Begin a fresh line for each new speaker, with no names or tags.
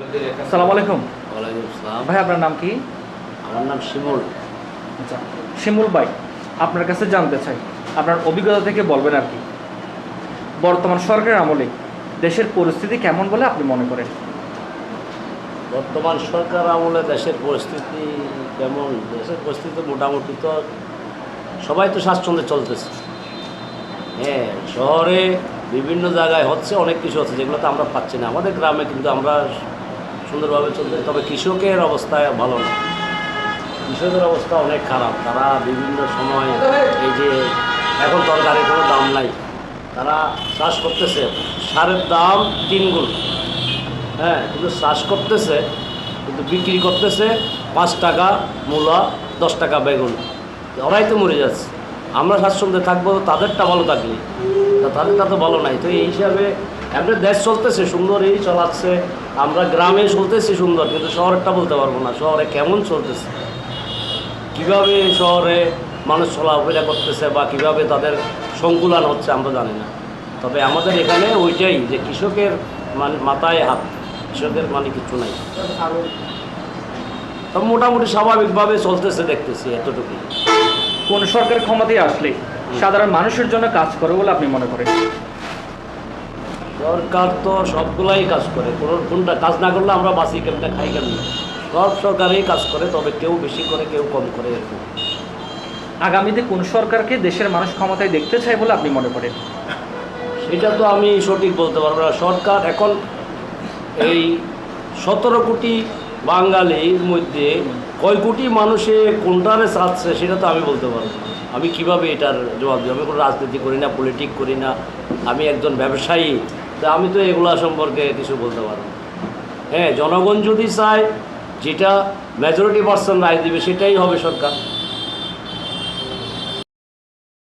আসসালামু আলাইকুম।
ওয়ালাইকুম আসসালাম।
ভাই আপনার নাম কি?
আমার নাম শিমুল।
আচ্ছা, শিমুল ভাই, আপনার কাছে জানতে চাই, আপনার অভিজ্ঞতা থেকে বলবেন আর কি, বর্তমান সরকারের আমলে দেশের পরিস্থিতি কেমন বলে আপনি মনে করেন?
বর্তমান সরকার আমলে দেশের পরিস্থিতি কেমন? দেশের পরিস্থিতি মোটামুটি তো সবাই তো স্বাচ্ছন্দ্যে চলতেছে। হ্যাঁ, শহরে বিভিন্ন জায়গায় হচ্ছে, অনেক কিছু হচ্ছে যেগুলো তো আমরা পাচ্ছি না। আমাদের গ্রামে কিন্তু আমরা সুন্দরভাবে চলতে, তবে কৃষকের অবস্থায় ভালো না। কৃষকের অবস্থা অনেক খারাপ। তারা বিভিন্ন সময় এই যে এখন তরকারির কোনো দাম নাই, তারা চাষ করতেছে, সারের দাম 3 গুণ। হ্যাঁ, কিন্তু চাষ করতেছে, কিন্তু বিক্রি করতেছে 5 টাকা মূলা, 10 টাকা বেগুন। ওরাই তো মরে যাচ্ছে। আমরা স্বাচ্ছন্দ্যে থাকবো, তাদেরটা ভালো থাকলে, তাদেরটা তো ভালো নাই। তো এই হিসাবে এমনি দেশ চলতেছে সুন্দর, এই চলাচ্ছে। আমরা গ্রামে চলতেছি সুন্দর, কিন্তু শহরেরটা বলতে পারবো না শহরে কেমন চলতেছে, কীভাবে শহরে মানুষ চলাফেরা করতেছে বা কীভাবে তাদের সংকুলান হচ্ছে আমরা জানি না। তবে আমাদের এখানে ওইটাই যে কৃষকের মাথায় হাত, কৃষকের কিছু নাই। তবে মোটামুটি স্বাভাবিকভাবে চলতেছে, দেখতেছি এতটুকুই।
কোন সরকার ক্ষমতায় আসলে সাধারণ মানুষের জন্য কাজ করে বলে আপনি মনে করেন?
সরকার তো সবগুলাই কাজ করে, কোনটা কাজ না করলে আমরা বাঁচি কেমনে, খাই কেমনে? সব সরকারই কাজ করে, তবে কেউ বেশি করে কেউ কম করে এরকম।
আগামীতে কোন সরকারকে দেশের মানুষ ক্ষমতায় দেখতে চায় বলে আপনি মনে করেন?
সেটা তো আমি সঠিক বলতে পারবো না। সরকার এখন এই 17 কোটি বাঙালির মধ্যে কয় কোটি মানুষে কোনটারে চাচ্ছে সেটা তো আমি বলতে পারবো না। আমি কিভাবে এটার জবাব দিই? আমি কোনো রাজনীতি করি না, পলিটিক করি না, আমি একজন ব্যবসায়ী। তা আমি তো এগুলা সম্পর্কে কিছু বলতে পারবো না। হ্যাঁ, জনগণ যদি চায়, যেটা মেজরিটি পার্সেন্ট রায় দেবে সেটাই হবে সরকার।